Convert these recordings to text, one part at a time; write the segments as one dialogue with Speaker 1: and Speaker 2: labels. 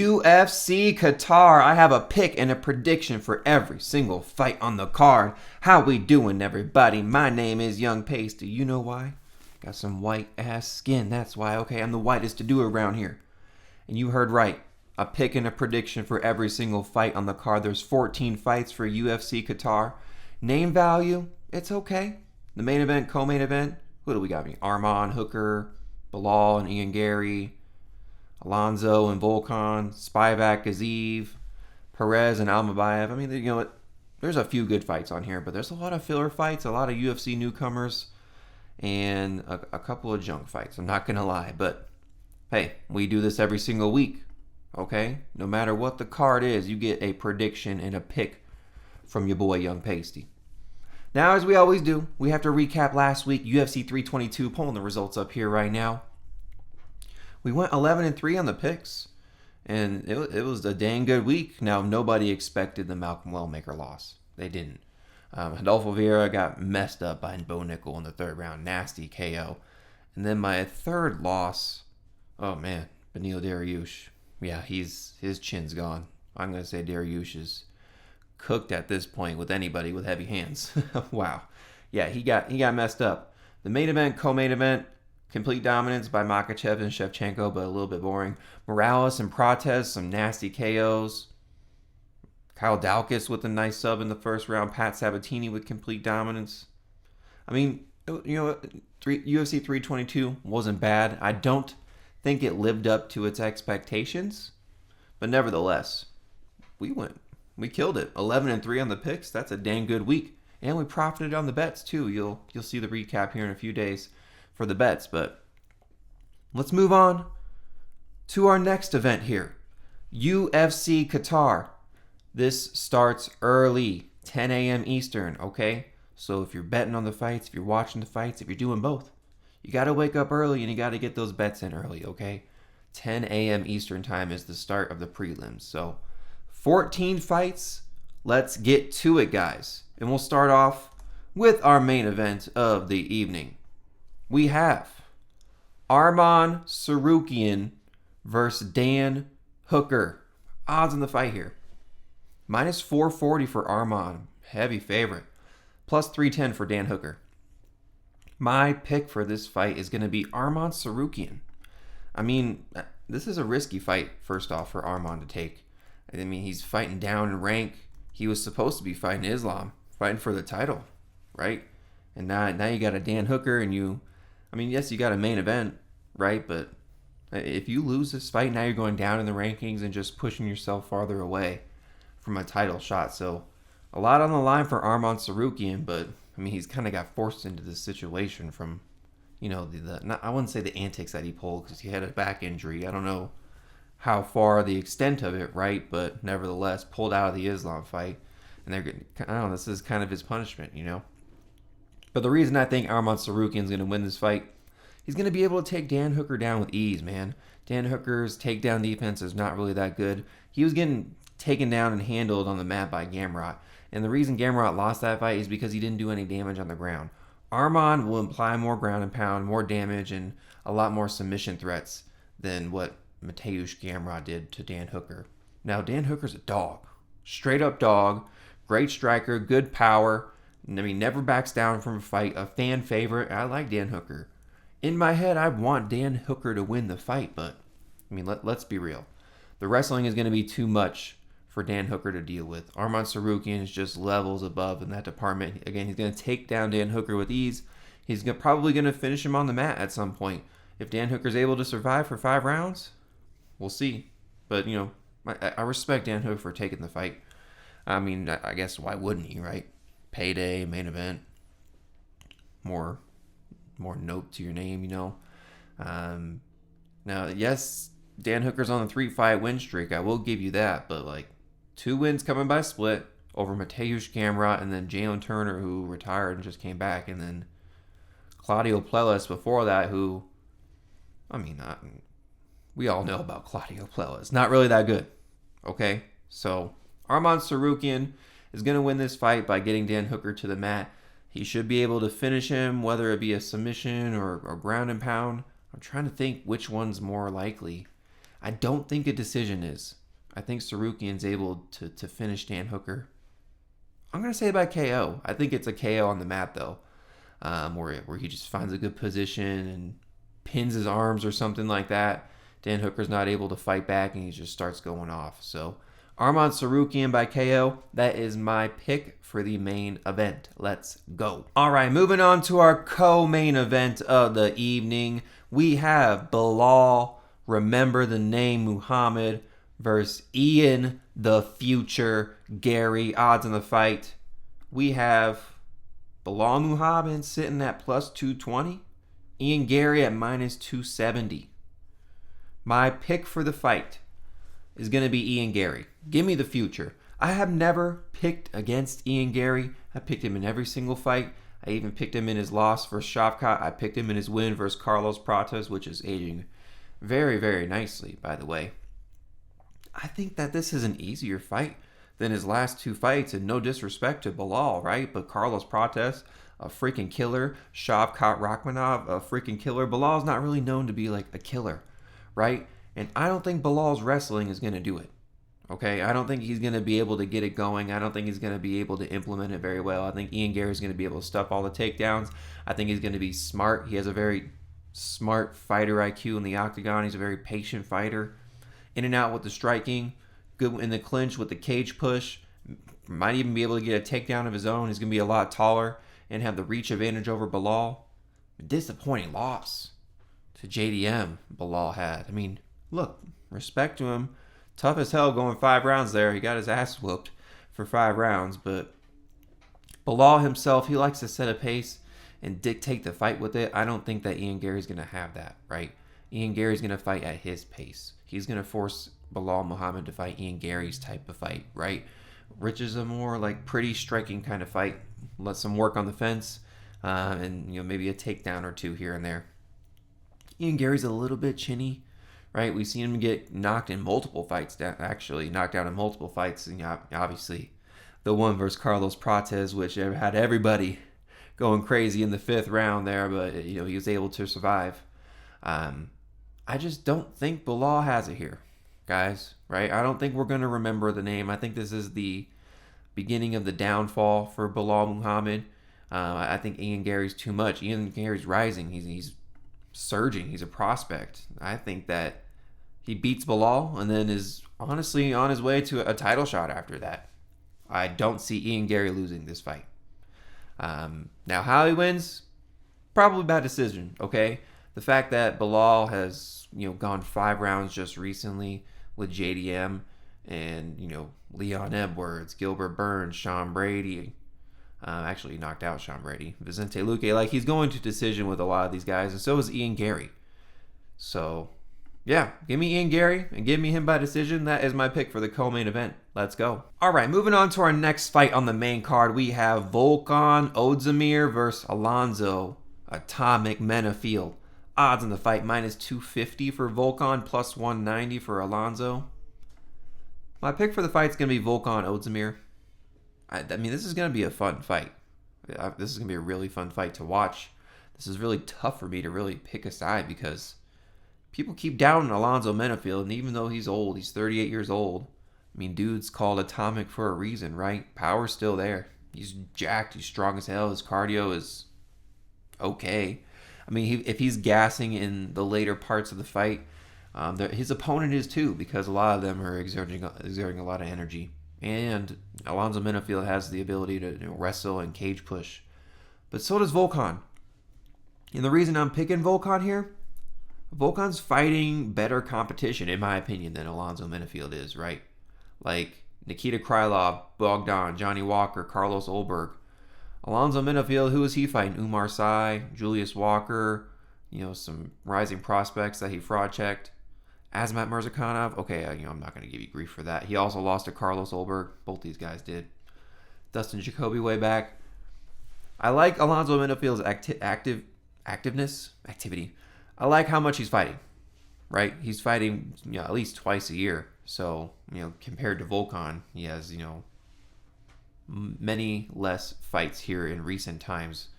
Speaker 1: UFC Qatar. I have a pick and a prediction for every single fight on the card. How we doing, everybody? My name is Young Pace. Do you know why? Got some white ass skin. That's why. Okay, I'm the whitest to do around here. And you heard right. A pick and a prediction for every single fight on the card. There's 14 fights for UFC Qatar. Name value, it's okay. The main event, co-main event. Who do we got? Arman, Hooker, Belal, and Ian Garry. Alonzo and Volkan, Spivac, Gaziev, Perez and Almabayev. I mean, you know what? There's a few good fights on here, but there's a lot of filler fights, a lot of UFC newcomers, and a couple of junk fights. I'm not going to lie, but hey, we do this every single week, okay? No matter what the card is, you get a prediction and a pick from your boy Young Pasty. Now, as we always do, we have to recap last week, UFC 322, pulling the results up here right now. We went 11-3 on the picks, and it was a dang good week. Now, nobody expected the Malcolm Wellmaker loss. They didn't. Adolfo Vieira got messed up by Bo Nickel in the third round. Nasty KO. And then my third loss, oh man, Beneil Dariush. Yeah, his chin's gone. I'm going to say Dariush is cooked at this point with anybody with heavy hands. Wow. Yeah, he got messed up. The main event, co-main event, complete dominance by Makhachev and Shevchenko, but a little bit boring. Morales and Prates, some nasty KOs. Kyle Daukaus with a nice sub in the first round. Pat Sabatini with complete dominance. I mean, you know, UFC 322 wasn't bad. I don't think it lived up to its expectations, but nevertheless, we killed it. 11-3 on the picks. That's a dang good week, and we profited on the bets too. You'll see the recap here in a few days for the bets, but let's move on to our next event here. UFC Qatar. This starts early, 10 a.m. Eastern, okay? So if you're betting on the fights, if you're watching the fights, if you're doing both, you got to wake up early and you got to get those bets in early, okay? 10 a.m. Eastern time is the start of the prelims. So 14 fights. Let's get to it, guys. And we'll start off with our main event of the evening. We have Arman Tsarukyan versus Dan Hooker. Odds on the fight here. Minus 440 for Arman. Heavy favorite. Plus 310 for Dan Hooker. My pick for this fight is going to be Arman Tsarukyan. I mean, this is a risky fight, first off, for Arman to take. I mean, he's fighting down in rank. He was supposed to be fighting Islam, fighting for the title, right? And now you got a Dan Hooker and I mean, yes, you got a main event, right? But if you lose this fight, now you're going down in the rankings and just pushing yourself farther away from a title shot. So a lot on the line for Arman Tsarukyan, but I mean, he's kind of got forced into this situation from, you know, I wouldn't say the antics that he pulled because he had a back injury. I don't know how far the extent of it, right? But nevertheless, pulled out of the Islam fight. And I don't know, this is kind of his punishment, you know? But the reason I think Arman Tsarukyan is going to win this fight, he's going to be able to take Dan Hooker down with ease, man. Dan Hooker's takedown defense is not really that good. He was getting taken down and handled on the mat by Gamrot. And the reason Gamrot lost that fight is because he didn't do any damage on the ground. Arman will imply more ground and pound, more damage, and a lot more submission threats than what Mateusz Gamrot did to Dan Hooker. Now, Dan Hooker's a dog. Straight up dog. Great striker. Good power. I mean, never backs down from a fight. A fan favorite. I like Dan Hooker. In my head, I want Dan Hooker to win the fight, but I mean, let's be real. The wrestling is going to be too much for Dan Hooker to deal with. Arman Tsarukyan is just levels above in that department. Again, he's going to take down Dan Hooker with ease. He's probably going to finish him on the mat at some point. If Dan Hooker's able to survive for 5 rounds, we'll see. But, you know, I respect Dan Hooker for taking the fight. I mean, I guess why wouldn't he, right? Payday, main event, more note to your name, you know. Now, yes, Dan Hooker's on a 3-fight win streak. I will give you that, but like 2 wins coming by split over Mateusz Gamrot and then Jalen Turner, who retired and just came back, and then Claudio Plelas before that, who, I mean, we all know about Claudio Plelas. Not really that good, okay? So Arman Tsarukyan is going to win this fight by getting Dan Hooker to the mat. He should be able to finish him, whether it be a submission or ground and pound. I'm trying to think which one's more likely. I don't think a decision is. I think Tsarukyan's able to finish Dan Hooker. I'm going to say by KO. I think it's a KO on the mat, though, where he just finds a good position and pins his arms or something like that. Dan Hooker's not able to fight back, and he just starts going off. So Arman Tsarukyan by KO. That is my pick for the main event. Let's go. All right, moving on to our co-main event of the evening. We have Belal, remember the name Muhammad, versus Ian the Future Garry. Odds on the fight. We have Belal Muhammad sitting at plus 220. Ian Garry at minus 270. My pick for the fight is going to be Ian Garry. Give me the future. I have never picked against Ian Garry. I picked him in every single fight. I even picked him in his loss versus Shavkat. I picked him in his win versus Carlos Prates, which is aging very, very nicely, by the way. I think that this is an easier fight than his last two fights, and no disrespect to Belal, right? But Carlos Prates, a freaking killer. Shavkat Rakhmonov, a freaking killer. Belal's not really known to be like a killer, right? And I don't think Belal's wrestling is going to do it. Okay, I don't think he's going to be able to get it going. I don't think he's going to be able to implement it very well. I think Ian Garry's going to be able to stuff all the takedowns. I think he's going to be smart. He has a very smart fighter IQ in the octagon. He's a very patient fighter. In and out with the striking. Good in the clinch with the cage push. Might even be able to get a takedown of his own. He's going to be a lot taller and have the reach advantage over Belal. Disappointing loss to JDM Belal had. I mean, look, respect to him. Tough as hell going 5 rounds there. He got his ass whooped for 5 rounds. But Belal himself, he likes to set a pace and dictate the fight with it. I don't think that Ian Garry's going to have that, right? Ian Garry's going to fight at his pace. He's going to force Belal Muhammad to fight Ian Garry's type of fight, right? Rich is a more like pretty striking kind of fight. Let some work on the fence and maybe a takedown or two here and there. Ian Garry's a little bit chinny, right? We've seen him get knocked in multiple fights, knocked down in multiple fights. And obviously, the one versus Carlos Prates, which had everybody going crazy in the 5th round there, but he was able to survive. I just don't think Belal has it here, guys, right? I don't think we're going to remember the name. I think this is the beginning of the downfall for Belal Muhammad. I think Ian Garry's too much. Ian Garry's rising. He's surging. He's a prospect. I think that he beats Belal and then is honestly on his way to a title shot after that. I don't see Ian Garry losing this fight. Now, how he wins? Probably by decision, okay? The fact that Belal has, gone 5 rounds just recently with JDM and, Leon Edwards, Gilbert Burns, Sean Brady. Actually knocked out Sean Brady. Vicente Luque. Like, he's going to decision with a lot of these guys, and so is Ian Garry. So, yeah, give me Ian Garry and give me him by decision. That is my pick for the co-main event. Let's go. All right, moving on to our next fight on the main card. We have Volkan Ozdemir versus Alonzo Atomic Menifield. Odds on the fight, minus 250 for Volkan, plus 190 for Alonzo. My pick for the fight is going to be Volkan Ozdemir. I mean, this is going to be a fun fight. This is going to be a really fun fight to watch. This is really tough for me to really pick a side because people keep doubting Alonzo Menifield, and even though he's old, he's 38 years old. I mean, dude's called Atomic for a reason, right? Power's still there. He's jacked. He's strong as hell. His cardio is okay. I mean, if he's gassing in the later parts of the fight, his opponent is too, because a lot of them are exerting a lot of energy. And Alonzo Menifield has the ability to wrestle and cage push. But so does Volkan. And the reason I'm picking Volkan here, Volkan's fighting better competition, in my opinion, than Alonzo Menifield is, right? Like Nikita Krylov, Bogdan, Johnny Walker, Carlos Ulberg. Alonzo Menifield, who is he fighting? Umar Sy, Julius Walker, some rising prospects that he fraud checked. Azmat Mirzakhanov, okay, I'm not going to give you grief for that. He also lost to Carlos Ulberg. Both these guys did. Dustin Jacoby way back. I like Alonzo Menifield's activity. I like how much he's fighting, right? He's fighting at least twice a year. So, compared to Volkan, he has, many less fights here in recent times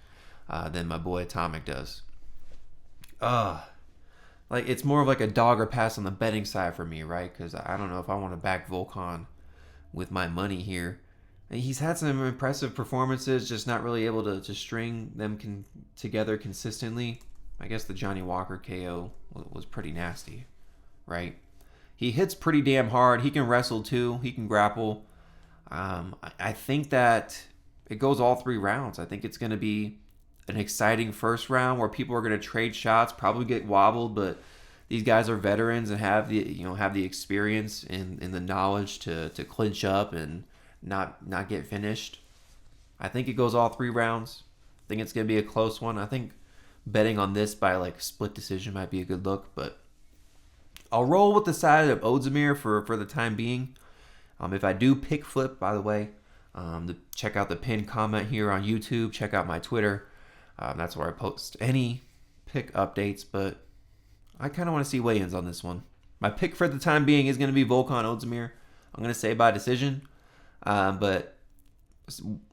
Speaker 1: than my boy Atomic does. like it's more of like a dog or pass on the betting side for me, right? Because I don't know if I want to back Volkan with my money here. He's had some impressive performances, just not really able to string them together consistently. I guess the Johnny Walker KO was pretty nasty, right? He hits pretty damn hard. He can wrestle too. He can grapple. I think that it goes all 3 rounds. I think it's going to be an exciting first round where people are going to trade shots, probably get wobbled, but these guys are veterans and have the experience and the knowledge to clinch up and not get finished. I think it goes all 3 rounds. I think it's going to be a close one. I think betting on this by like split decision might be a good look, but I'll roll with the side of Ozdemir for the time being. If I do pick flip, by the way, check out the pinned comment here on YouTube. Check out my Twitter. That's where I post any pick updates, but I kind of want to see weigh-ins on this one. My pick for the time being is going to be Volkan Ozdemir. I'm going to say by decision, but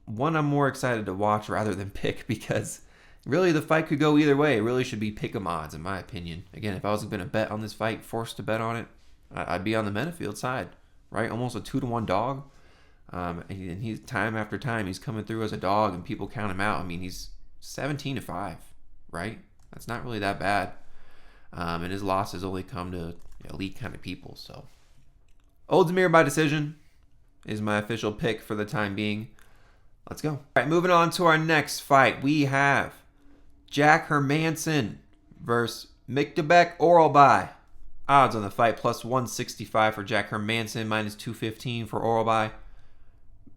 Speaker 1: one I'm more excited to watch rather than pick because really the fight could go either way. It really should be pick 'em odds, in my opinion. Again, if I was going to bet on this fight, forced to bet on it, I'd be on the Menifield side, right? Almost a 2-1 dog. And he's time after time he's coming through as a dog, and people count him out. I mean, he's 17-5, right? That's not really that bad. And his losses only come to elite kind of people. So Ozdemir by decision is my official pick for the time being. Let's go. All right, moving on to our next fight. We have Jack Hermansson versus Mikdebek Orolbai. Odds on the fight plus 165 for Jack Hermansson, minus 215 for Orolbai.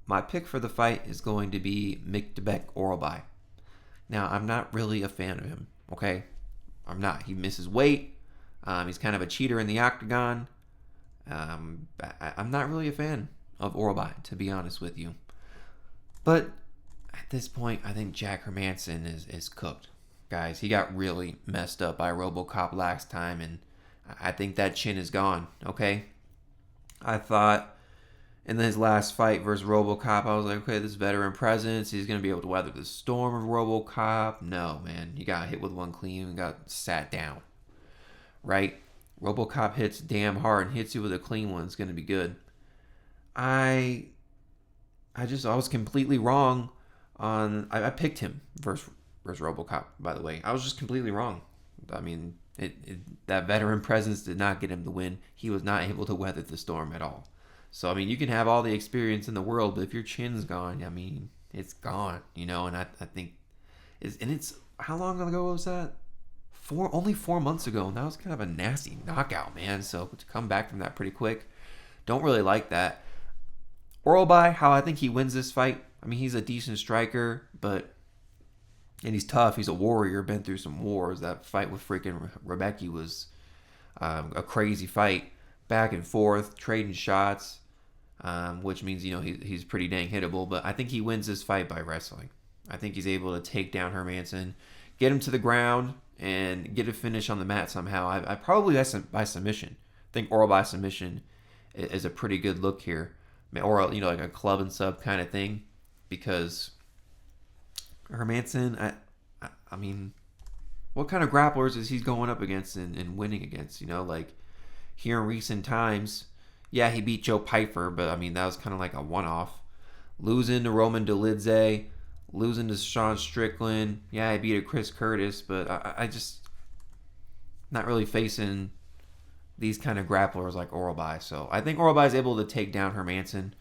Speaker 1: My pick for the fight is going to be Mikdebek Orolbai. Now, I'm not really a fan of him, okay? I'm not. He misses weight. He's kind of a cheater in the octagon. I'm not really a fan of Orolbai, to be honest with you. But at this point, I think Jack Hermansson is cooked. Guys, he got really messed up by RoboCop last time, and I think that chin is gone, okay? I thought in his last fight versus RoboCop, I was like, okay, this veteran presence, he's going to be able to weather the storm of RoboCop. No, man. He got hit with one clean and got sat down, right? RoboCop hits damn hard and hits you with a clean one. It's going to be good. I was completely wrong on... I picked him versus RoboCop, by the way. I was just completely wrong. I mean, that veteran presence did not get him the win. He was not able to weather the storm at all. So, I mean, you can have all the experience in the world, but if your chin's gone, I mean, it's gone, and I think... it's how long ago was that? Only 4 months ago, and that was kind of a nasty knockout, man. So, to come back from that pretty quick, don't really like that. Orolbai, how I think he wins this fight. I mean, he's a decent striker, and he's tough. He's a warrior, been through some wars. That fight with freaking Rebecca was a crazy fight. Back and forth, trading shots, which means, he's pretty dang hittable. But I think he wins this fight by wrestling. I think he's able to take down Hermansson, get him to the ground, and get a finish on the mat somehow. I probably by submission. I think Orolbai submission is a pretty good look here. Or, like a club and sub kind of thing. Because Hermansson, I mean, what kind of grapplers is he going up against and winning against? Like here in recent times, yeah, he beat Joe Pyfer, but I mean, that was kind of like a one-off. Losing to Roman Dolidze, losing to Sean Strickland. Yeah, he beat a Chris Curtis, but I just not really facing these kind of grapplers like Orolbai. So I think Orolbai is able to take down Hermansson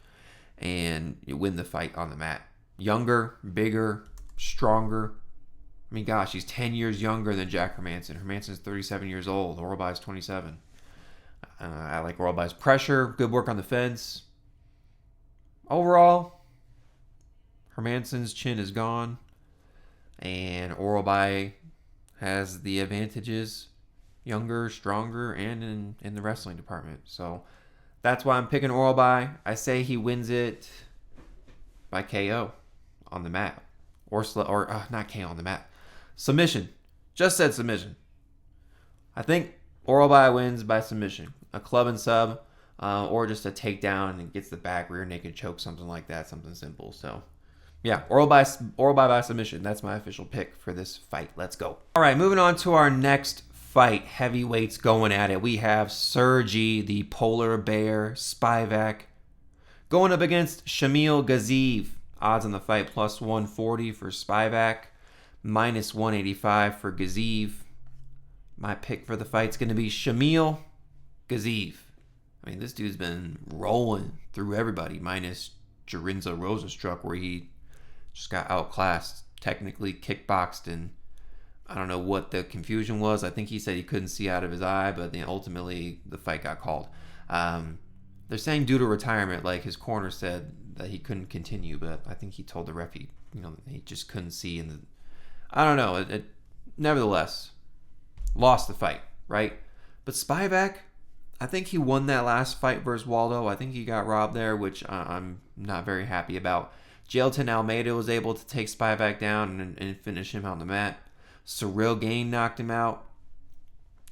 Speaker 1: and win the fight on the mat. Younger, bigger, stronger. I mean, gosh, he's 10 years younger than Jack Hermansson. Hermansson's 37 years old. Orolbai's 27. I like Orolbai's pressure. Good work on the fence. Overall, Hermansson's chin is gone. And Orolbai has the advantages. Younger, stronger, and in the wrestling department. So that's why I'm picking Orolbai. I say he wins it by KO on the mat. Or not KO on the mat. Submission. Just said submission. I think Orolbai wins by submission. A club and sub, or just a takedown and gets the back rear naked choke, something like that, something simple. So, yeah, Orolbai by submission. That's my official pick for this fight. Let's go. All right, moving on to our next fight, heavyweights going at it. We have Sergey, the polar bear, Spivac, going up against Shamil Gaziev. Odds on the fight plus 140 for Spivac, minus 185 for Gaziev. My pick for the fight's going to be Shamil Gaziev. I mean, this dude's been rolling through everybody, minus Jarinza Rosenstruck, where he just got outclassed, technically kickboxed, and I don't know what the confusion was. I think he said he couldn't see out of his eye, but then ultimately the fight got called. They're saying due to retirement, like his corner said that he couldn't continue, but I think he told the ref he just couldn't see. I don't know. It nevertheless lost the fight, right? But Spivac, I think he won that last fight versus Waldo. I think he got robbed there, which I'm not very happy about. Jailton Almeida was able to take Spivac down and finish him on the mat. Cyril Gain knocked him out.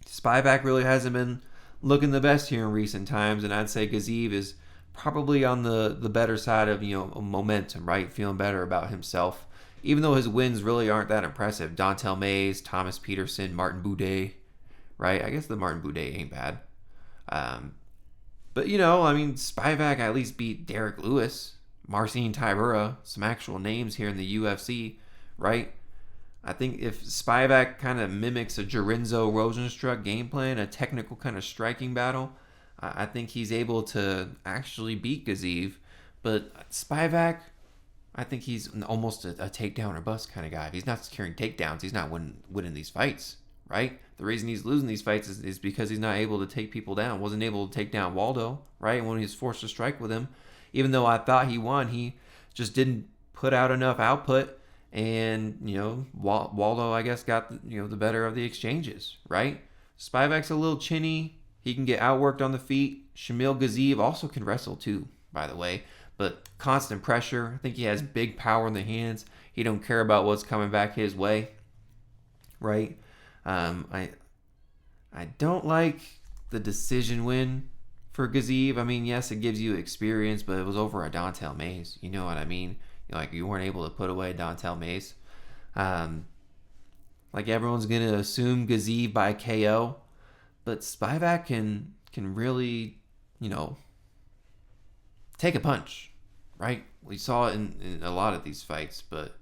Speaker 1: Spivac really hasn't been looking the best here in recent times, and I'd say Gaziev is probably on the better side of momentum, right? Feeling better about himself, even though his wins really aren't that impressive. Dontel Mays, Thomas Peterson, Martin Boudet, right? I guess the Martin Boudet ain't bad. But Spivac at least beat Derek Lewis, Marcin Tybura, some actual names here in the UFC, right? I think if Spivac kind of mimics a Jarinzo Rosenstruck game plan, a technical kind of striking battle, I think he's able to actually beat Gaziev. But Spivac, I think he's almost a takedown or bust kind of guy. If he's not securing takedowns, he's not winning these fights, right? The reason he's losing these fights is because he's not able to take people down. Wasn't able to take down Waldo, right? And when he was forced to strike with him, even though I thought he won, he just didn't put out enough output. And, Waldo, I guess, got, the better of the exchanges, right? Spivac's a little chinny. He can get outworked on the feet. Shamil Gaziev also can wrestle too, by the way. But constant pressure. I think he has big power in the hands. He don't care about what's coming back his way, right? I don't like the decision win for Gaziev. I mean, yes, it gives you experience, but it was over a Dontel Mays. You know what I mean? Like, you weren't able to put away Dontel Mays. Like, everyone's going to assume Gaziev by KO. But Spivac can really, take a punch, right? We saw it in a lot of these fights, but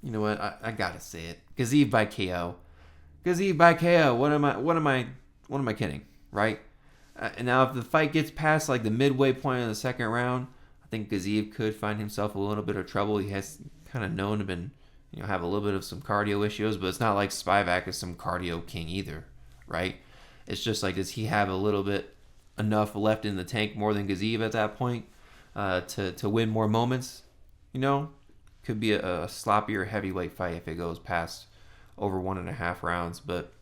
Speaker 1: you know what? I gotta say it. Gaziev by KO. Gaziev by KO. What am I kidding, right? And now if the fight gets past like the midway point of the second round, I think Gaziev could find himself a little bit of trouble. He has kind of known to been, have a little bit of some cardio issues, but it's not like Spivac is some cardio king either, right? It's just like, does he have a little bit enough left in the tank more than Gaziev at that point to win more moments? Could be a sloppier heavyweight fight if it goes past over 1.5 rounds, but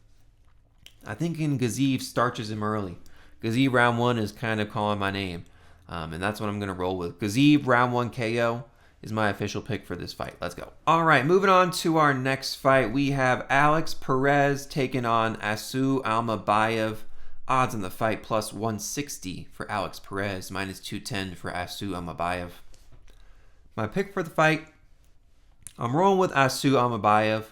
Speaker 1: I think Gaziev starches him early. Gaziev round 1 is kind of calling my name, and that's what I'm going to roll with. Gaziev round 1 KO is my official pick for this fight. Let's go. All right, moving on to our next fight. We have Alex Perez taking on Asu Almabayev. Odds on the fight plus 160 for Alex Perez, minus 210 for Asu Almabayev. My pick for the fight, I'm rolling with Asu Almabayev.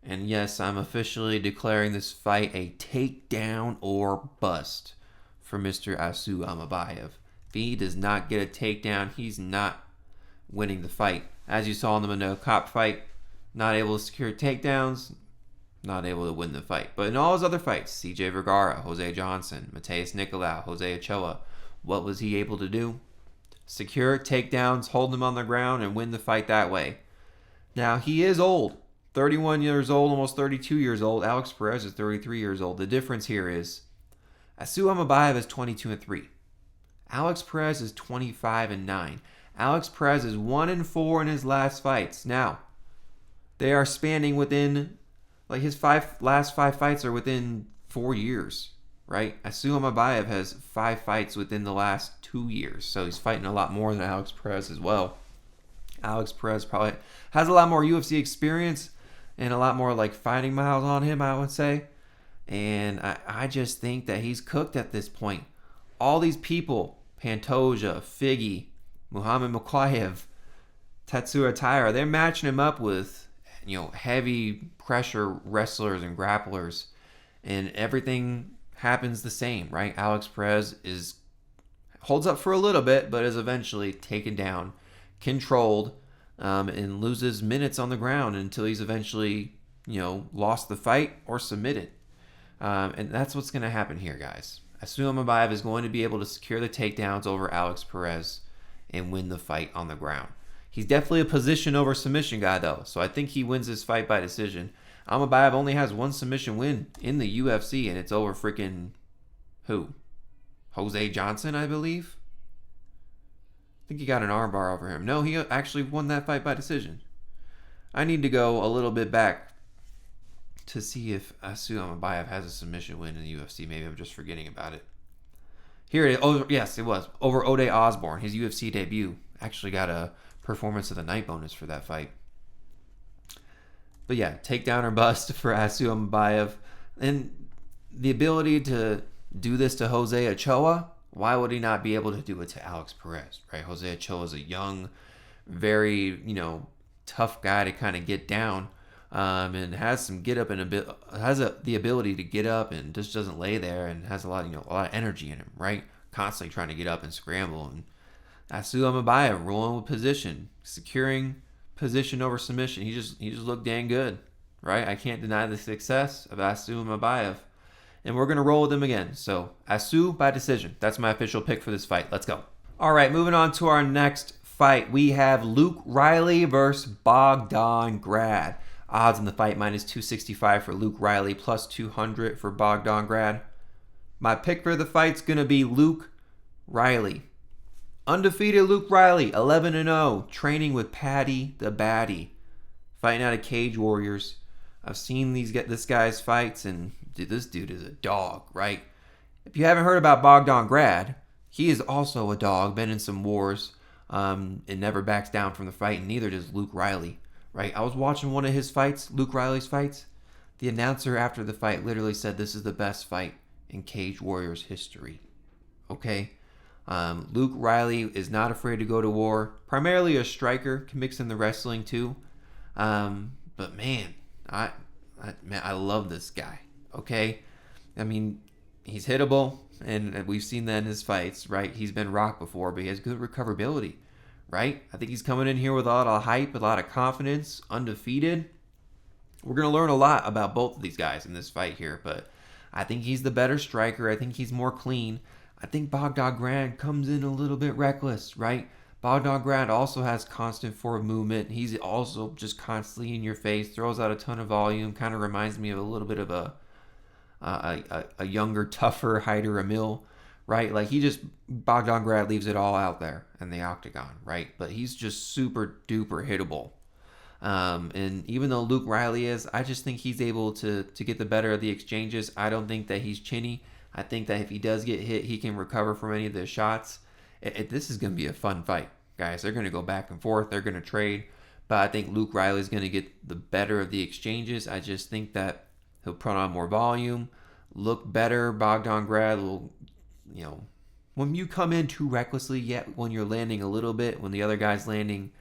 Speaker 1: And yes, I'm officially declaring this fight a takedown or bust for Mr. Asu Almabayev. If he does not get a takedown, he's not winning the fight. As you saw in the Mano Cop fight, not able to secure takedowns, not able to win the fight. But in all his other fights, CJ Vergara, Jose Johnson, Mateus Nicolau, Jose Ochoa, what was he able to do? Secure takedowns, hold them on the ground, and win the fight that way. Now, he is old. 31 years old, almost 32 years old. Alex Perez is 33 years old. The difference here is Asu Almabayev is 22-3. Alex Perez is 25-9. Alex Perez is 1-4 in his last fights. Now, they are spanning within, like his last five fights are within 4 years, right? Asu Almabayev has 5 fights within the last 2 years, so he's fighting a lot more than Alex Perez as well. Alex Perez probably has a lot more UFC experience and a lot more like fighting miles on him, I would say. And I just think that he's cooked at this point. All these people, Pantoja, Figgy, Muhammad Mokaev, Tatsuro Taira, they're matching him up with heavy pressure wrestlers and grapplers, and everything happens the same, right? Alex Perez holds up for a little bit, but is eventually taken down, controlled, and loses minutes on the ground until he's eventually, lost the fight or submitted. And that's what's going to happen here, guys. Almabayev is going to be able to secure the takedowns over Alex Perez and win the fight on the ground. He's definitely a position over submission guy, though, so I think he wins this fight by decision. Almabayev only has one submission win in the UFC, and it's over freaking who? Jose Johnson, I believe? I think he got an armbar over him. No, he actually won that fight by decision. I need to go a little bit back to see if Almabayev has a submission win in the UFC. Maybe I'm just forgetting about it. Here it is. Oh, yes, it was. Over Ode Osborne, his UFC debut. Actually got a performance of the night bonus for that fight. But yeah, takedown or bust for Almabayev. And the ability to do this to Jose Ochoa, why would he not be able to do it to Alex Perez, right? Jose Ochoa is a young, very, tough guy to kind of get down, and has some get up and the ability to get up and just doesn't lay there, and has a lot of energy in him, right? Constantly trying to get up and scramble. And Almabayev rolling with position, securing position over submission. He just looked dang good, right? I can't deny the success of Almabayev. And we're going to roll with him again. So, Asu by decision. That's my official pick for this fight. Let's go. All right, moving on to our next fight. We have Luke Riley versus Bogdan Grad. Odds in the fight -265 for Luke Riley, +200 for Bogdan Grad. My pick for the fight's going to be Luke Riley. Undefeated Luke Riley, 11-0, training with Paddy the Baddy, fighting out of Cage Warriors. I've seen this guy's fights, and this dude is a dog, right? If you haven't heard about Bogdan Grad, he is also a dog, been in some wars, and never backs down from the fight, and neither does Luke Riley, right? I was watching one of his fights, Luke Riley's fights. The announcer after the fight literally said this is the best fight in Cage Warriors history, okay? Luke Riley is not afraid to go to war, primarily a striker, can mix in the wrestling too, but man, I love this guy. Okay, I mean, he's hittable, and we've seen that in his fights, right? He's been rocked before, but he has good recoverability, right? I think he's coming in here with a lot of hype, a lot of confidence, undefeated. We're going to learn a lot about both of these guys in this fight here, but I think he's the better striker. I think he's more clean. I think Bogdan Grad comes in a little bit reckless, right? Bogdan Grad also has constant forward movement. He's also just constantly in your face, throws out a ton of volume, kind of reminds me of a little bit of a younger, tougher Hyder Emil, right? Like Bogdan Grad leaves it all out there in the octagon, right? But he's just super duper hittable. And even though Luke Riley is, I just think he's able to get the better of the exchanges. I don't think that he's chinny. I think that if he does get hit, he can recover from any of the shots. This is going to be a fun fight, guys. They're going to go back and forth. They're going to trade. But I think Luke Riley is going to get the better of the exchanges. I just think that he'll put on more volume, look better. Bogdan Grad will, when you come in too recklessly, yet when you're landing a little bit, when the other guy's landing,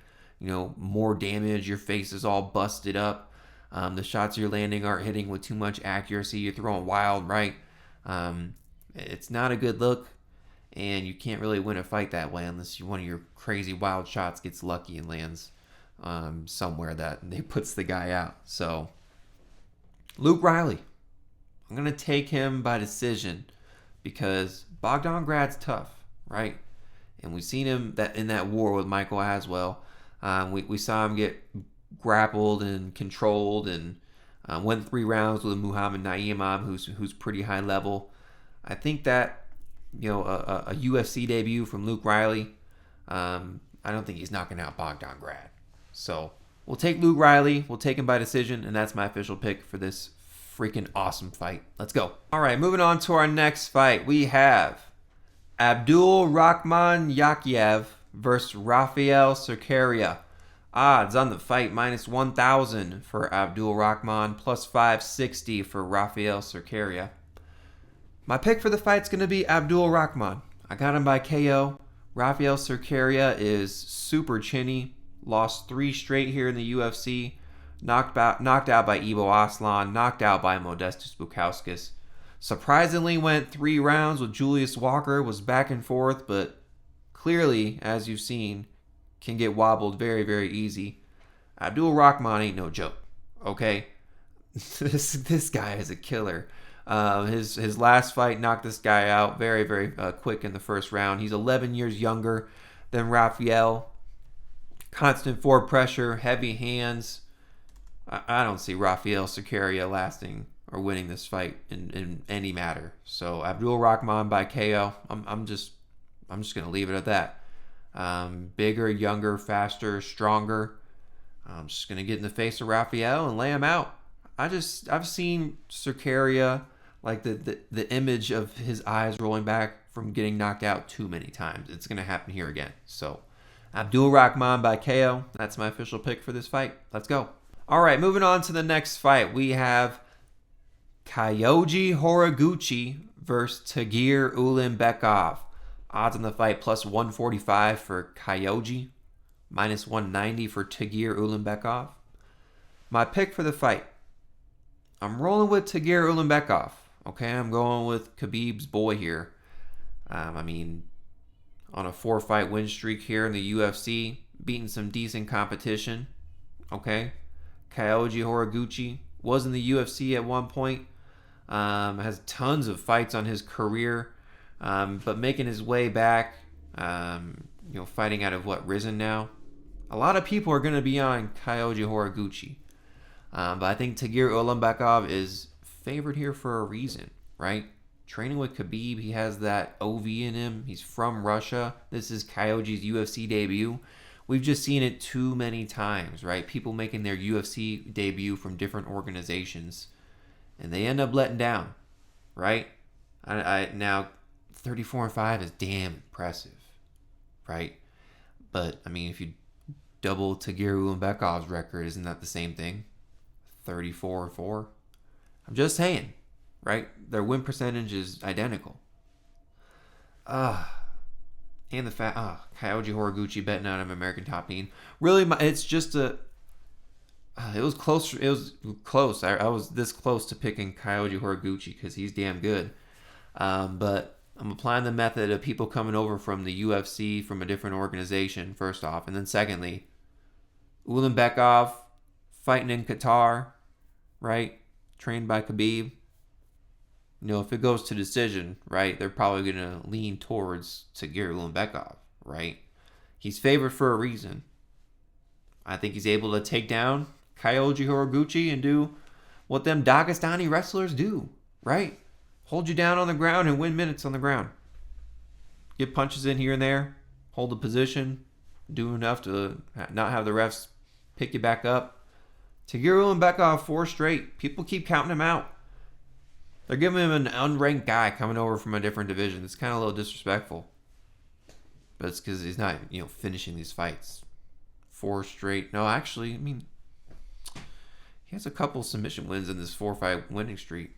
Speaker 1: more damage, your face is all busted up. The shots you're landing aren't hitting with too much accuracy. You're throwing wild, right? It's not a good look, and you can't really win a fight that way unless one of your crazy wild shots gets lucky and lands somewhere that they puts the guy out. So Luke Riley, I'm going to take him by decision because Bogdan Grad's tough, right? And we've seen him in that war with Michael Aswell. We saw him get grappled and controlled and went 3 rounds with Muhammad Naimov, who's pretty high level. I think that a UFC debut from Luke Riley, I don't think he's knocking out Bogdan Grad. So we'll take Luke Riley. We'll take him by decision, and that's my official pick for this freaking awesome fight. Let's go. All right, moving on to our next fight. We have Abdul Rahman Yakiev versus Rafael Cerqueria. Odds on the fight -1,000 for Abdul Rahman, +560 for Rafael Cerqueria. My pick for the fight's going to be Abdul Rahman. I got him by KO. Rafael Cerqueria is super chinny. Lost 3 straight here in the UFC. knocked out by Ivo Aslan, knocked out by Modestus Bukauskas. Surprisingly went 3 rounds with Julius Walker, was back and forth, but clearly, as you've seen, can get wobbled very, very easy. Abdul Rahman ain't no joke, okay? This guy is a killer. His last fight knocked this guy out very, very quick in the first round. He's 11 years younger than Rafael. Constant forward pressure, heavy hands. I don't see Rafael Cerqueria lasting or winning this fight in any matter. So Abdul Rahman by KO. I'm just gonna leave it at that. Bigger, younger, faster, stronger. I'm just gonna get in the face of Rafael and lay him out. I've seen Cerqueria, like the image of his eyes rolling back from getting knocked out too many times. It's gonna happen here again. So Abdul Rahman by KO. That's my official pick for this fight. Let's go. All right, moving on to the next fight. We have Kyoji Horiguchi versus Tagir Ulanbekov. Odds on the fight plus 145 for Kyoji, minus 190 for Tagir Ulanbekov. My pick for the fight. I'm rolling with Tagir Ulanbekov. Okay, I'm going with Khabib's boy here. On a 4-fight win streak here in the UFC, beating some decent competition. Okay, Kyoji Horiguchi was in the UFC at one point. Has tons of fights on his career, but making his way back. Fighting out of Risen now. A lot of people are going to be on Kyoji Horiguchi. But I think Tagir Ulanbekov is favored here for a reason, right? Training with Khabib, he has that OV in him. He's from Russia. This is Kyoji's UFC debut. We've just seen it too many times, right? People making their UFC debut from different organizations, and they end up letting down, right? Now, 34-5 is damn impressive, right? But, if you double Tagir Ulanbekov's record, isn't that the same thing? 34-4. I'm just saying, right? Their win percentage is identical. And the fact, Kyoji Horiguchi betting out of American Top Team. Really, it's just it was close. It was close. I was this close to picking Kyoji Horiguchi because he's damn good. But I'm applying the method of people coming over from the UFC from a different organization, first off. And then secondly, Ulanbekov fighting in Qatar, right? Trained by Khabib. If it goes to decision, right, they're probably going to lean towards Tagir Ulanbekov, right? He's favored for a reason. I think he's able to take down Kyoji Horiguchi and do what them Dagestani wrestlers do, right? Hold you down on the ground and win minutes on the ground. Get punches in here and there. Hold the position. Do enough to not have the refs pick you back up. Tagir Ulanbekov 4 straight. People keep counting him out. They're giving him an unranked guy coming over from a different division. It's kind of a little disrespectful. But it's because he's not, finishing these fights. 4 straight. No, actually, he has a couple submission wins in this 4-fight winning streak.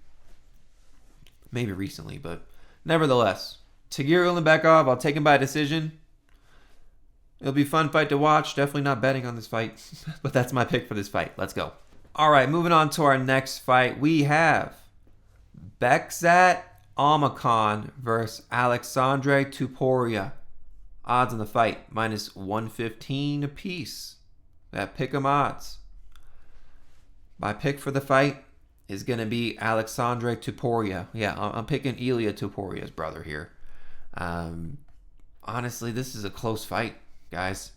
Speaker 1: Maybe recently, but nevertheless. Tagir Ulanbekov, I'll take him by decision. It'll be a fun fight to watch. Definitely not betting on this fight. But that's my pick for this fight. Let's go. All right, moving on to our next fight. We have Bekzat Almakhan versus Alexandre Topuria. Odds on the fight, minus 115 apiece. That pick'em odds. My pick for the fight is going to be Alexandre Topuria. Yeah, I'm picking Ilia Topuria's brother here. Honestly, this is a close fight, guys.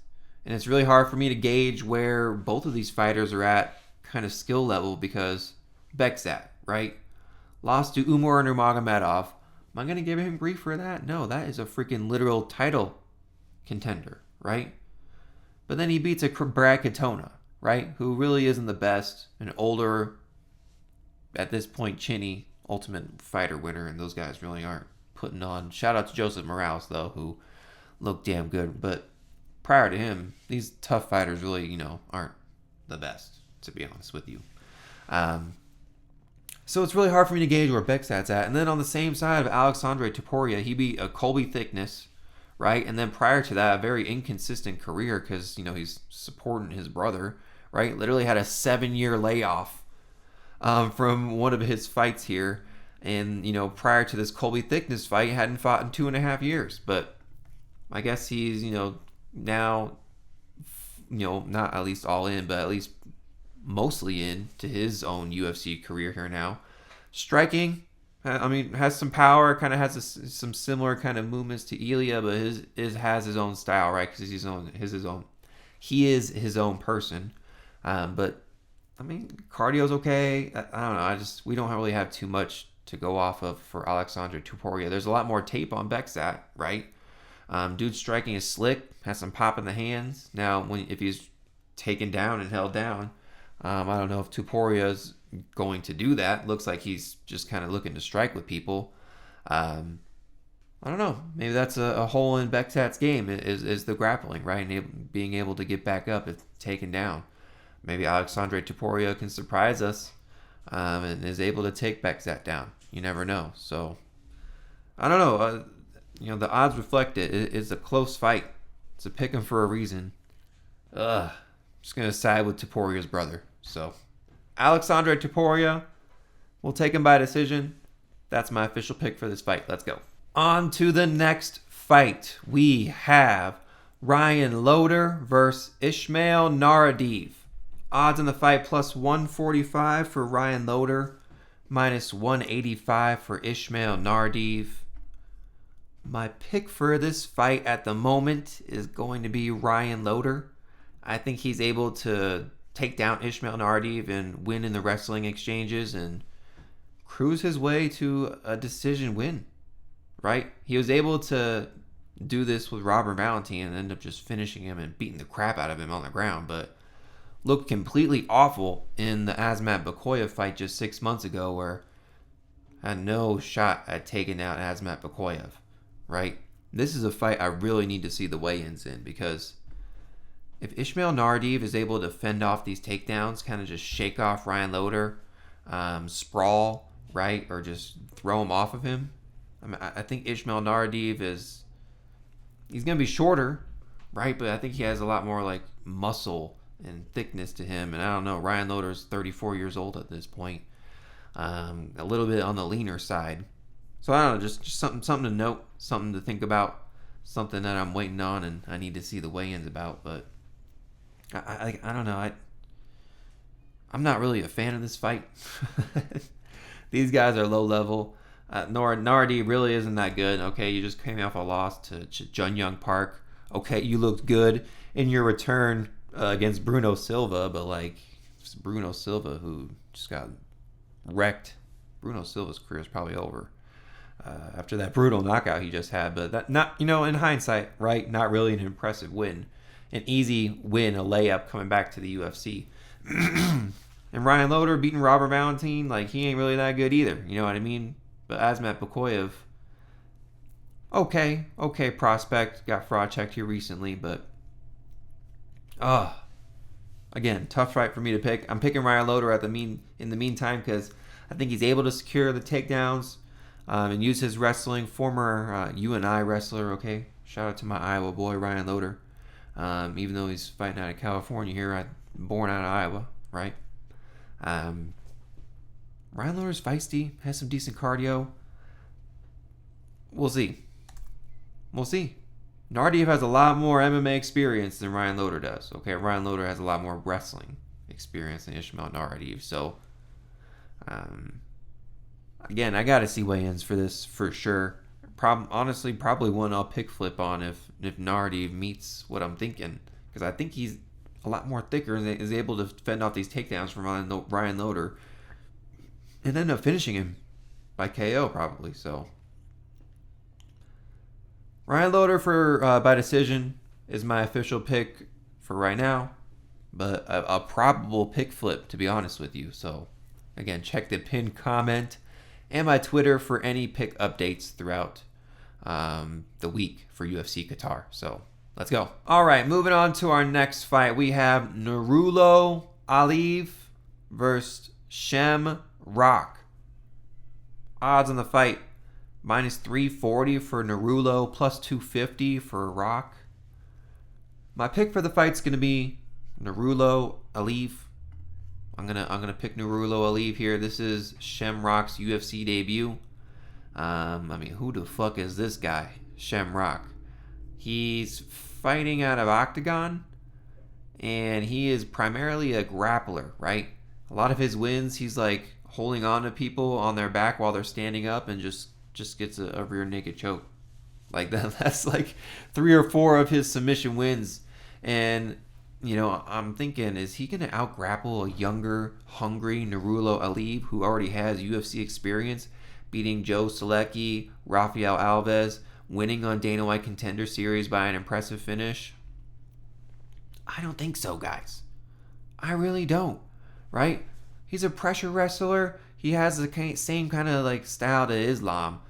Speaker 1: And it's really hard for me to gauge where both of these fighters are at kind of skill level because Bekzat, right? Lost to Umar Nurmagomedov. Am I going to give him grief for that? No, that is a freaking literal title contender, right? But then he beats a Brad Katona, right? Who really isn't the best. An older, at this point, chinny Ultimate Fighter winner. And those guys really aren't putting on. Shout out to Joseph Morales, though, who looked damn good. But prior to him, these tough fighters really, aren't the best, to be honest with you. So it's really hard for me to gauge where Bekzat's at. And then on the same side of Alexandre Topuria, he beat a Colby Thickness, right? And then prior to that, a very inconsistent career because, he's supporting his brother, right? Literally had a 7-year layoff from one of his fights here. And, prior to this Colby Thickness fight, hadn't fought in 2.5 years. But I guess he's, now, not at least all in, but at least mostly in to his own UFC career here now. Striking, has some power, kind of has some similar kind of movements to Ilya, but has his own style, right? Because he is his own person. But cardio's okay. I don't know. We don't really have too much to go off of for Alexandre Topuria. There's a lot more tape on Bexat, right? Dude's striking is slick, has some pop in the hands. Now, if he's taken down and held down, I don't know if Topuria's going to do that. Looks like he's just kind of looking to strike with people. I don't know. Maybe that's a hole in Bexat's game is the grappling, right? And being able to get back up if taken down. Maybe Alexandre Topuria can surprise us and is able to take Bexat down. You never know. So, I don't know. The odds reflect it. It's a close fight. It's a pick 'em for a reason. Just going to side with Topuria's brother. So, Alexandre Topuria, we'll take him by decision. That's my official pick for this fight. Let's go. On to the next fight. We have Ryan Loder versus Ismail Naurdiev. Odds in the fight plus 145 for Ryan Loder, minus 185 for Ismail Naurdiev. My pick for this fight at the moment is going to be Ryan Loder. I think he's able to take down Ismail Naurdiev and win in the wrestling exchanges and cruise his way to a decision win, right? He was able to do this with Robert Valentin and end up just finishing him and beating the crap out of him on the ground, but looked completely awful in the Asmat Bakoyev fight just 6 months ago where had no shot at taking out Asmat Bakoyev, right? This is a fight I really need to see the weigh-ins in, because if Ismail Naurdiev is able to fend off these takedowns, kind of just shake off Ryan Loder, sprawl, right, or just throw him off of him, I think Ismail Naurdiev he's going to be shorter, right, but I think he has a lot more like muscle and thickness to him, and I don't know, Ryan Loder's 34 years old at this point, a little bit on the leaner side. So I don't know, just something to note, something to think about, something that I'm waiting on and I need to see the weigh-ins about. But I don't know, I'm not really a fan of this fight. These guys are low level. Naurdiev really isn't that good. Okay, you just came off a loss to Jun Young Park. Okay, you looked good in your return against Bruno Silva, but it's Bruno Silva who just got wrecked. Bruno Silva's career is probably over after that brutal knockout he just had. But that, not, in hindsight, right? Not really an impressive win, an easy win, a layup coming back to the UFC. And Ryan Loder beating Robert Valentin, he ain't really that good either. You know what I mean? But Asmat Bakoyev, okay prospect, got fraud checked here recently, but again, tough fight for me to pick. I'm picking Ryan Loder in the meantime because I think he's able to secure the takedowns and use his wrestling. Former UNI wrestler, okay? Shout out to my Iowa boy, Ryan Loder. Even though he's fighting out of California here, I'm born out of Iowa, right? Ryan Loder's feisty, has some decent cardio. We'll see. Naurdiev has a lot more MMA experience than Ryan Loder does. Okay, Ryan Loder has a lot more wrestling experience than Ismail Naurdiev. So, again, I got to see weigh-ins for this for sure. Honestly, probably one I'll pick flip on if Naurdiev meets what I'm thinking, because I think he's a lot more thicker and is able to fend off these takedowns from Ryan Loder and end up finishing him by KO probably. So Ryan Loder for by decision is my official pick for right now, but a probable pick flip, to be honest with you. So again, check the pinned comment and my Twitter for any pick updates throughout the week for UFC Qatar. So let's go. All right, moving on to our next fight. We have Nurullo Aliev versus Shamrock. Odds on the fight, minus 340 for Nurullo, plus 250 for Rock. My pick for the fight's going to be Narulo Aliev. I'm gonna pick Narulo Aliev here. This is Shamrock's UFC debut. I mean, who the fuck is this guy, Shamrock? He's fighting out of Octagon, and he is primarily a grappler, right? A lot of his wins, he's like holding on to people on their back while they're standing up and just gets a rear naked choke. Like that's like 3 or 4 of his submission wins. And I'm thinking, is he going to out-grapple a younger, hungry Narulo Aliev who already has UFC experience, beating Joe Solecki, Rafael Alves, winning on Dana White Contender Series by an impressive finish? I don't think so, guys. I really don't, right? He's a pressure wrestler. He has the same kind of like style to Islam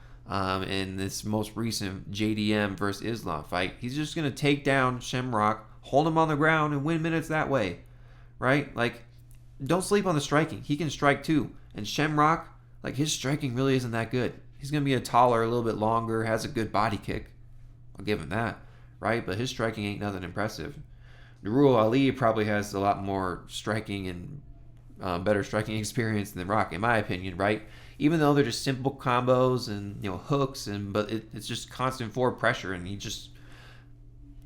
Speaker 1: in this most recent JDM versus Islam fight. He's just going to take down Shamrock, hold him on the ground, and win minutes that way, right? Like, don't sleep on the striking. He can strike too. And Shamrock, like, his striking really isn't that good. He's going to be a taller, a little bit longer, has a good body kick. I'll give him that, right? But his striking ain't nothing impressive. Narulo Aliev probably has a lot more striking and better striking experience than Rock, in my opinion, right? Even though they're just simple combos and hooks, but it's just constant forward pressure, and he just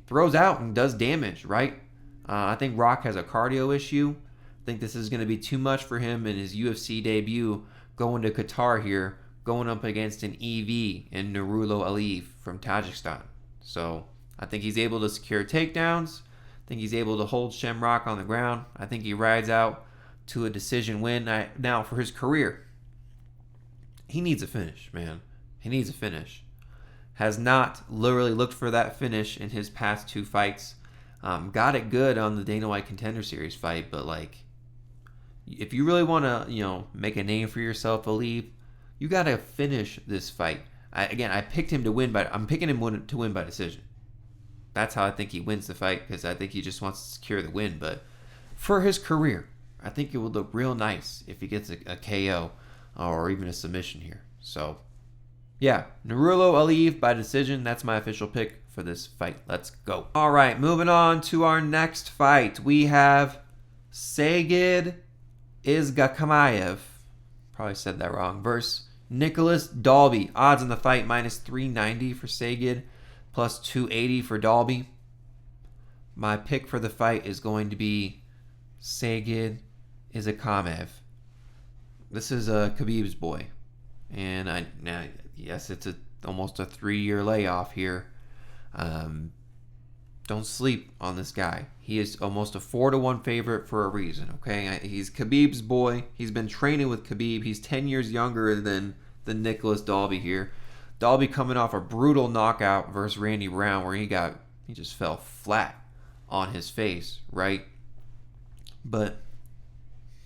Speaker 1: throws out and does damage, right? I think Rock has a cardio issue. I think this is going to be too much for him in his UFC debut, going to Qatar here, going up against an EV in Narulo Aliev from Tajikistan. So I think he's able to secure takedowns. I think he's able to hold Shamrock on the ground. I think he rides out to a decision win. Now, for his career, he needs a finish, man. He needs a finish. Has not literally looked for that finish in his past 2 fights. Got it good on the Dana White Contender Series fight, but like, if you really want to, make a name for yourself, Aliev, you got to finish this fight. I picked him to win, but I'm picking him to win by decision. That's how I think he wins the fight, because I think he just wants to secure the win. But for his career, I think it would look real nice if he gets a KO or even a submission here. So, yeah, Narulo Aliev by decision. That's my official pick for this fight. Let's go. All right, moving on to our next fight. We have Saygid Isgakamayev, probably said that wrong, versus Nicholas Dalby. Odds in the fight -390 for Saygid, +280 for Dalby. My pick for the fight is going to be Saygid Isgakamayev. This is Khabib's boy. And yes, it's almost a 3-year layoff here. Don't sleep on this guy. He is almost a 4-1 favorite for a reason, okay? He's Khabib's boy. He's been training with Khabib. He's 10 years younger than Nicholas Dalby here. Dalby coming off a brutal knockout versus Randy Brown where he just fell flat on his face, right? But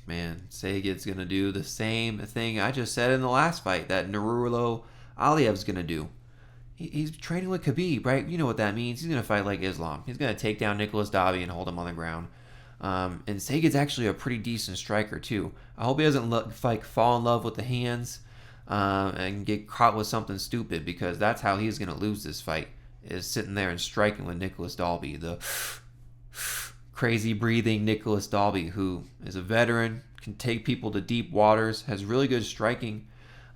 Speaker 1: man, Saygid's going to do the same thing I just said in the last fight that Narulo Aliev's going to do. He's training with Khabib, right? You know what that means. He's going to fight like Islam. He's going to take down Nicholas Dalby and hold him on the ground. And Saygid's actually a pretty decent striker, too. I hope he doesn't fall in love with the hands and get caught with something stupid, because that's how he's going to lose this fight, is sitting there and striking with Nicholas Dalby. The crazy breathing Nicholas Dalby, who is a veteran, can take people to deep waters, has really good striking,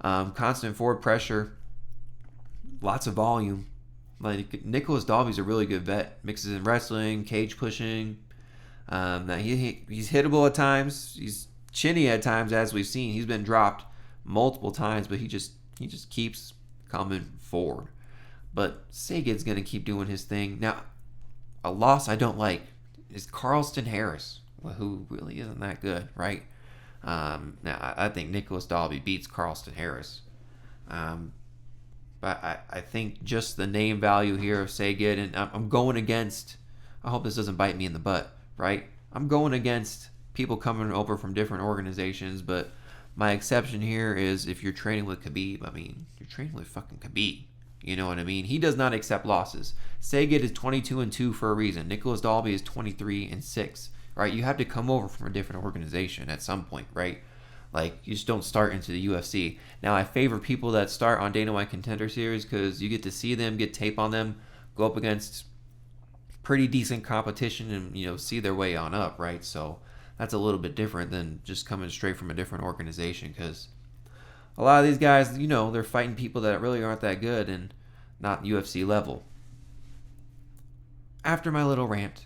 Speaker 1: constant forward pressure, lots of volume. Like, Nicholas Dalby's a really good vet. Mixes in wrestling, cage pushing. He's hittable at times. He's chinny at times, as we've seen. He's been dropped multiple times, but he just keeps coming forward. But Saygid's gonna keep doing his thing. Now, a loss I don't like is Carlston Harris, who really isn't that good, right? Now, I think Nicholas Dalby beats Carlston Harris. But I think just the name value here of Saygid, and I'm going against, I hope this doesn't bite me in the butt, right? I'm going against people coming over from different organizations, but my exception here is if you're training with Khabib, I mean, you're training with fucking Khabib. You know what I mean? He does not accept losses. Saygid is 22-2 for a reason. Nicholas Dalby is 23-6, right? You have to come over from a different organization at some point, right? Like, you just don't start into the UFC. Now, I favor people that start on Dana White Contender Series because you get to see them, get tape on them, go up against pretty decent competition and, see their way on up, right? So that's a little bit different than just coming straight from a different organization, because a lot of these guys, they're fighting people that really aren't that good and not UFC level. After my little rant,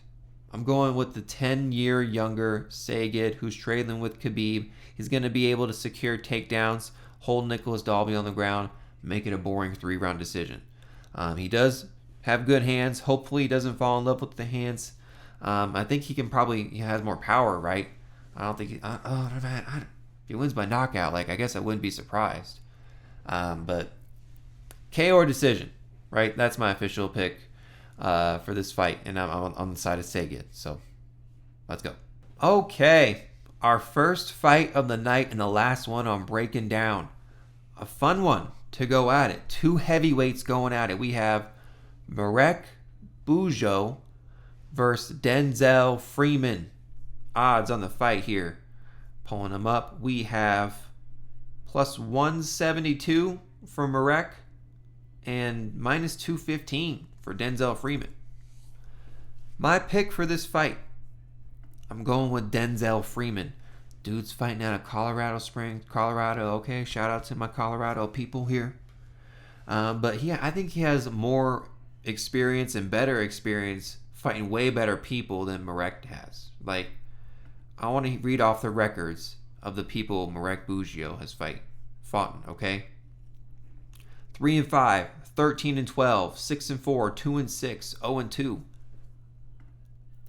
Speaker 1: I'm going with the 10-year younger Saygid, who's trailing with Khabib. He's going to be able to secure takedowns, hold Nicholas Dalby on the ground, make it a boring 3-round decision. He does have good hands. Hopefully he doesn't fall in love with the hands. I think he has more power, right? I don't think if he wins by knockout, I guess I wouldn't be surprised. But KO or decision, right? That's my official pick for this fight, and I'm on the side of Saygid. So let's go. Okay, our first fight of the night and the last one I'm breaking down. A fun one to go at it. 2 heavyweights going at it. We have Marek Bujo versus Denzel Freeman. Odds on the fight here. Pulling them up. We have plus 172 for Marek and minus 215 for Denzel Freeman. My pick for this fight, I'm going with Denzel Freeman. Dude's fighting out of Colorado Springs, Colorado. Okay, shout out to my Colorado people here. But I think he has more experience and better experience fighting way better people than Marek has. I want to read off the records of the people Marek Bujo has fought, okay? 3-5, 13-12, 6-4, 2-6, 0-2.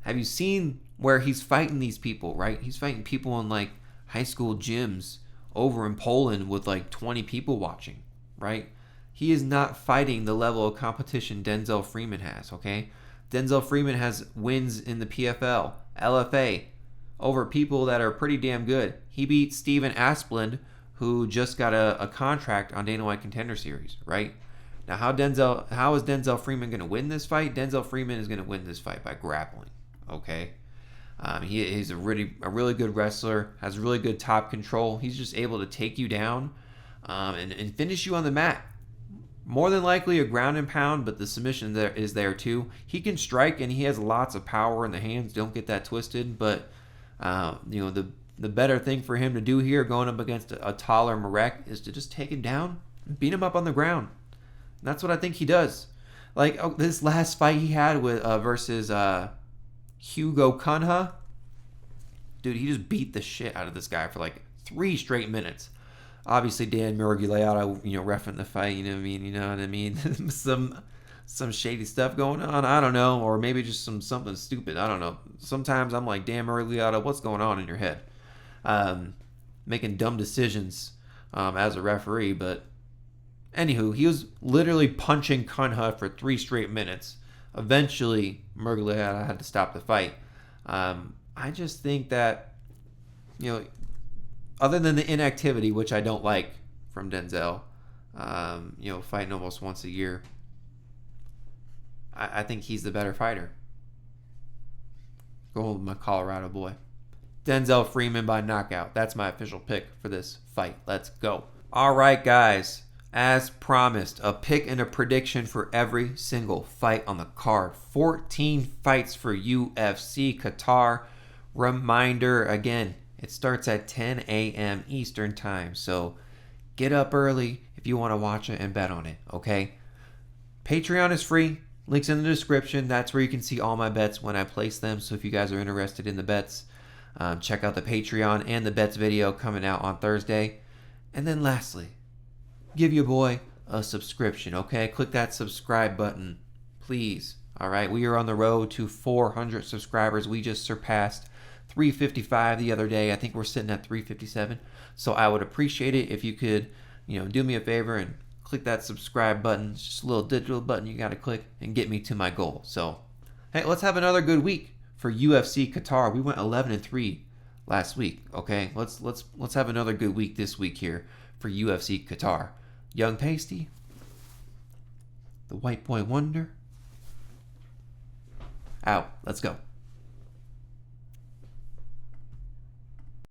Speaker 1: Have you seen where he's fighting these people, right? He's fighting people in high school gyms over in Poland with 20 people watching, right? He is not fighting the level of competition Denzel Freeman has, okay? Denzel Freeman has wins in the PFL, LFA, over people that are pretty damn good. He beat Steven Asplund, who just got a contract on Dana White Contender Series, right? Now, how is Denzel Freeman going to win this fight? Denzel Freeman is going to win this fight by grappling, okay? He's a really good wrestler, has really good top control. He's just able to take you down and finish you on the mat. More than likely a ground and pound, but the submission is there too. He can strike and he has lots of power in the hands. Don't get that twisted. But the better thing for him to do here, going up against a taller Marek, is to just take him down, beat him up on the ground. And that's what I think he does. This last fight he had with versus Hugo Cunha, dude, he just beat the shit out of this guy for 3 straight minutes. Obviously, Dan Miragliotta, reffing the fight, you know what I mean? some shady stuff going on, I don't know, or maybe just something stupid, I don't know. Sometimes I'm like, Dan Miragliotta, what's going on in your head? Making dumb decisions as a referee, but anywho, he was literally punching Cunha for 3 straight minutes. Eventually, Miragliotta had to stop the fight. I just think that, other than the inactivity, which I don't like from Denzel, fighting almost once a year, I think he's the better fighter. Going with my Colorado boy. Denzel Freeman by knockout. That's my official pick for this fight. Let's go. All right, guys. As promised, a pick and a prediction for every single fight on the card. 14 fights for UFC Qatar. Reminder, again, it starts at 10 a.m. Eastern Time, so get up early if you want to watch it and bet on it, okay? Patreon is free. Links in the description. That's where you can see all my bets when I place them, so if you guys are interested in the bets, check out the Patreon and the bets video coming out on Thursday. And then lastly, give your boy a subscription, okay? Click that subscribe button, please. All right, we are on the road to 400 subscribers. We just surpassed 355 the other day. I think we're sitting at 357. So I would appreciate it if you could, do me a favor and click that subscribe button. It's just a little digital button you got to click and get me to my goal. So, hey, let's have another good week for UFC Qatar. We went 11-3 last week, okay? Let's have another good week this week here for UFC Qatar. Young Pasty, the White Boy Wonder, out. Let's go.